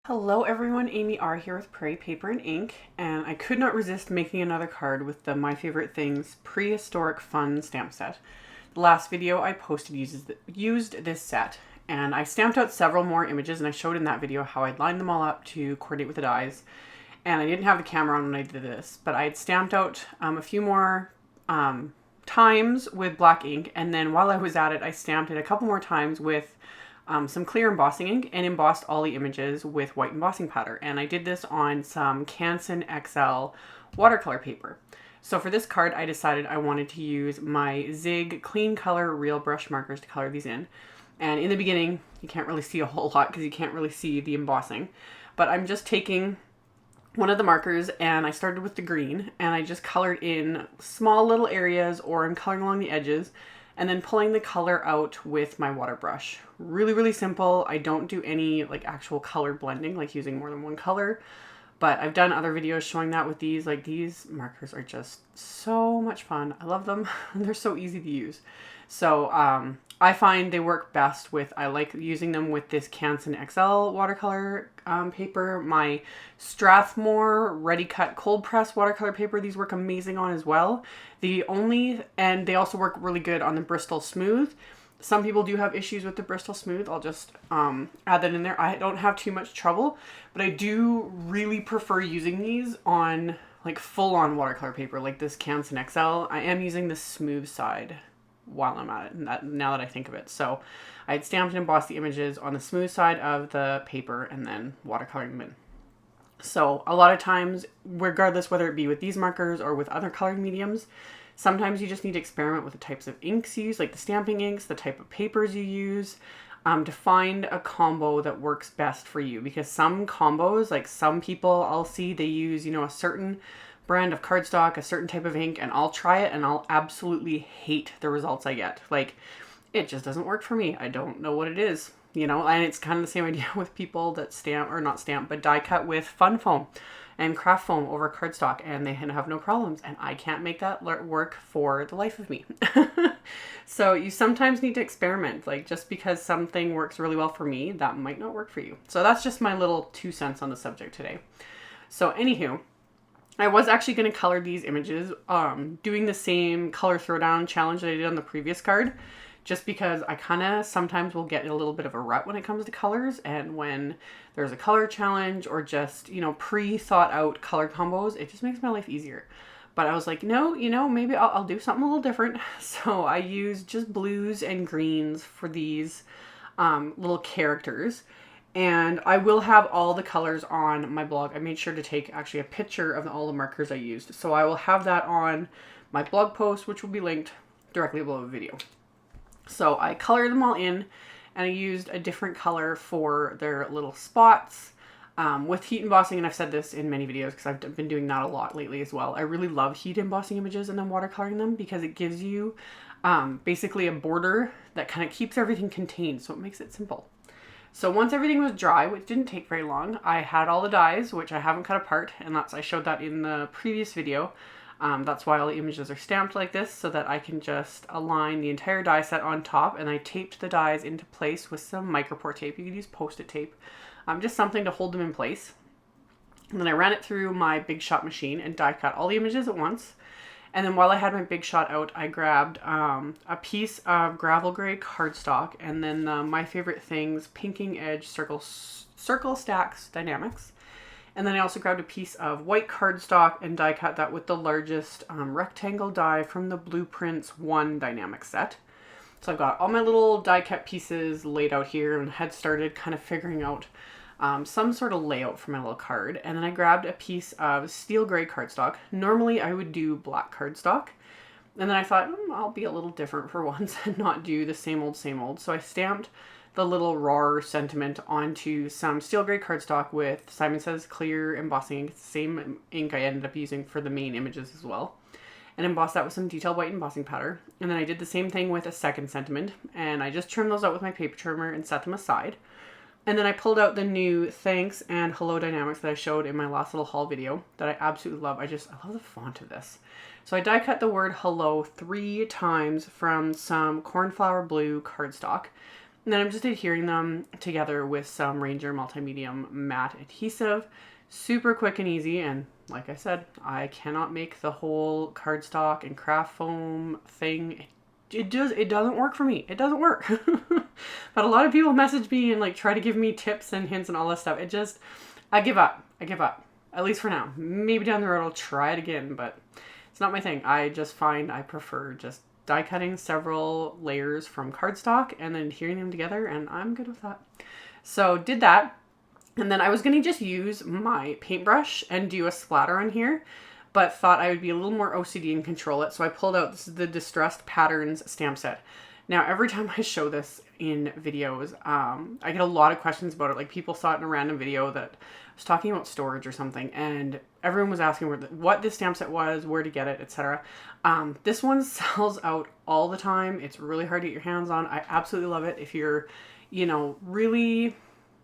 Hello everyone, AmyR here with Prairie Paper and Ink, and I could not resist making another card with the My Favorite Things Prehistoric Fun stamp set. The last video I posted used this set, and I stamped out several more images, and I showed in that video how I'd lined them all up to coordinate with the dies. And I didn't have the camera on when I did this, but I had stamped out a few more times with black ink, and then while I was at it, I stamped it a couple more times with some clear embossing ink and embossed all the images with white embossing powder. And I did this on some Canson XL watercolor paper. So for this card, I decided I wanted to use my Zig Clean Color Real Brush markers to color these in. And in the beginning, you can't really see a whole lot because you can't really see the embossing. But I'm just taking one of the markers and I started with the green and I just colored in small little areas, or I'm coloring along the edges, and then pulling the color out with my water brush. Really, really simple. I don't do any like actual color blending, like using more than one color, but I've done other videos showing that with these. Like, these markers are just so much fun. I love them. They're so easy to use. So I find they work best with, I like using them with this Canson XL watercolor paper, my Strathmore Ready Cut Cold Press watercolor paper. These work amazing on as well. And they also work really good on the Bristol Smooth. Some people do have issues with the Bristol Smooth. I'll just add that in there. I don't have too much trouble, but I do really prefer using these on like full-on watercolor paper like this Canson XL. I am using the smooth side while I'm at it, now that I think of it. So I had stamped and embossed the images on the smooth side of the paper and then watercoloring them in. So a lot of times, regardless whether it be with these markers or with other coloring mediums, sometimes you just need to experiment with the types of inks you use, like the stamping inks, the type of papers you use, to find a combo that works best for you. Because some combos, like some people I'll see, they use, a certain brand of cardstock, a certain type of ink, and I'll try it and I'll absolutely hate the results I get. Like, it just doesn't work for me. I don't know what it is, and it's kind of the same idea with people that stamp, or not stamp, but die cut with fun foam and craft foam over cardstock, and they have no problems, and I can't make that work for the life of me. So you sometimes need to experiment. Like, just because something works really well for me, that might not work for you. So that's just my little 2 cents on the subject today. So anywho, I was actually going to color these images doing the same color throwdown challenge that I did on the previous card, just because I kind of sometimes will get in a little bit of a rut when it comes to colors, and when there's a color challenge or just, pre-thought out color combos, it just makes my life easier. But I was like, no, maybe I'll do something a little different. So I used just blues and greens for these little characters. And I will have all the colors on my blog. I made sure to take actually a picture of all the markers I used. So I will have that on my blog post, which will be linked directly below the video. So I colored them all in, and I used a different color for their little spots with heat embossing. And I've said this in many videos because I've been doing that a lot lately as well. I really love heat embossing images and then watercoloring them because it gives you basically a border that kind of keeps everything contained. So it makes it simple. So once everything was dry, which didn't take very long, I had all the dies, which I haven't cut apart, and I showed that in the previous video. That's why all the images are stamped like this, so that I can just align the entire die set on top, and I taped the dies into place with some micropore tape. You could use Post-it tape, just something to hold them in place. And then I ran it through my Big Shot machine and die cut all the images at once. And then while I had my Big Shot out, I grabbed a piece of gravel gray cardstock, and then My Favorite Things Pinking Edge Circle Stacks Die-namics. And then I also grabbed a piece of white cardstock and die cut that with the largest rectangle die from the Blueprints 1 Die-namics set. So I've got all my little die cut pieces laid out here and had started kind of figuring out some sort of layout for my little card. And then I grabbed a piece of steel gray cardstock. Normally I would do black cardstock. And then I thought, I'll be a little different for once and not do the same old, same old. So I stamped the little Rawr sentiment onto some steel gray cardstock with Simon Says clear embossing ink. It's the same ink I ended up using for the main images as well. And embossed that with some detailed white embossing powder. And then I did the same thing with a second sentiment. And I just trimmed those out with my paper trimmer and set them aside. And then I pulled out the new Thanks and Hello Die-namics that I showed in my last little haul video that I absolutely love. I love the font of this. So I die cut the word hello 3 times from some cornflower blue cardstock. And then I'm just adhering them together with some Ranger Multi-Medium matte adhesive. Super quick and easy, and like I said, I cannot make the whole cardstock and craft foam thing. It doesn't work for me. It doesn't work. But a lot of people message me and like try to give me tips and hints and all this stuff. I give up. At least for now. Maybe down the road I'll try it again, but it's not my thing. I just find I prefer just die cutting several layers from cardstock and then adhering them together, and I'm good with that. So did that. And then I was going to just use my paintbrush and do a splatter on here, but thought I would be a little more OCD and control it. So I pulled out, this is the Distressed Patterns stamp set. Now, every time I show this in videos, I get a lot of questions about it. Like, people saw it in a random video that was talking about storage or something, and everyone was asking what this stamp set was, where to get it, etc. This one sells out all the time. It's really hard to get your hands on. I absolutely love it. If you're, really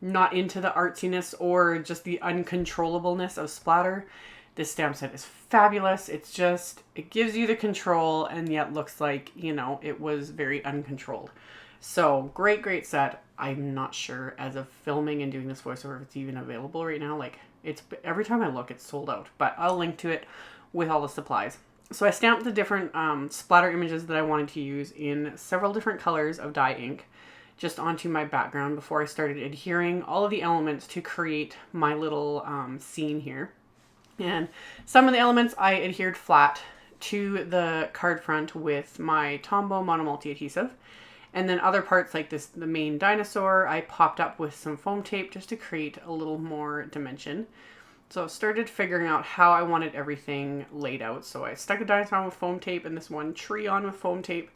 not into the artsiness or just the uncontrollableness of splatter, this stamp set is fabulous. It gives you the control and yet looks like, it was very uncontrolled. So great set. I'm not sure, as of filming and doing this voiceover, if it's even available right now. Like, every time I look, it's sold out, but I'll link to it with all the supplies. So I stamped the different splatter images that I wanted to use in several different colors of dye ink just onto my background before I started adhering all of the elements to create my little scene here. And some of the elements I adhered flat to the card front with my Tombow Monomulti adhesive. And then other parts like this, the main dinosaur, I popped up with some foam tape just to create a little more dimension. So I started figuring out how I wanted everything laid out. So I stuck the dinosaur on with foam tape and this one tree on with foam tape.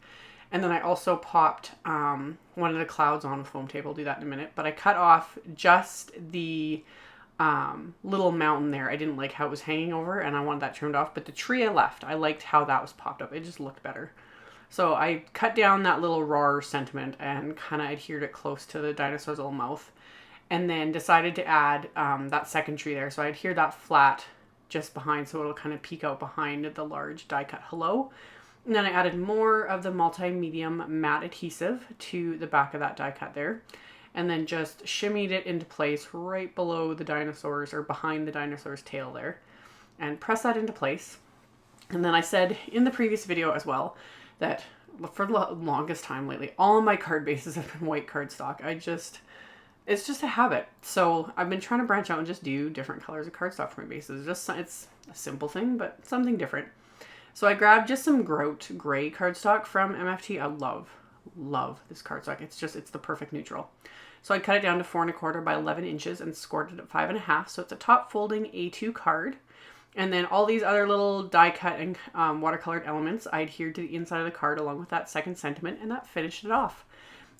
And then I also popped one of the clouds on with foam tape. I'll do that in a minute. But I cut off just the little mountain there. I didn't like how it was hanging over and I wanted that trimmed off. But the tree I left. I liked how that was popped up. It just looked better. So I cut down that little Rawr sentiment and kind of adhered it close to the dinosaur's little mouth. And then decided to add that second tree there. So I adhered that flat just behind so it'll kind of peek out behind the large die cut hello. And then I added more of the multi-medium matte adhesive to the back of that die cut there. And then just shimmied it into place right below the dinosaurs, or behind the dinosaur's tail there. And press that into place. And then I said in the previous video as well that for the longest time lately, all of my card bases have been white cardstock. It's just a habit. So I've been trying to branch out and just do different colors of cardstock for my bases. It's a simple thing, but something different. So I grabbed just some Grout gray cardstock from MFT. I love this cardstock. It's the perfect neutral. So I cut it down to 4 1/4 by 11 inches and scored it at 5 1/2. So it's a top folding A2 card. And then all these other little die cut and watercolored elements I adhered to the inside of the card along with that second sentiment, and that finished it off.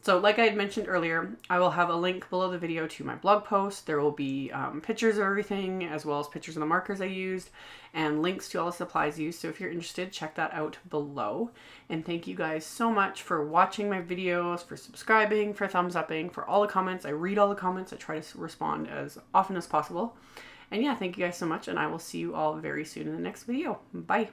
So like I had mentioned earlier, I will have a link below the video to my blog post. There will be pictures of everything, as well as pictures of the markers I used and links to all the supplies used. So if you're interested, check that out below. And thank you guys so much for watching my videos, for subscribing, for thumbs upping, for all the comments. I read all the comments. I try to respond as often as possible. And yeah, thank you guys so much, and I will see you all very soon in the next video. Bye.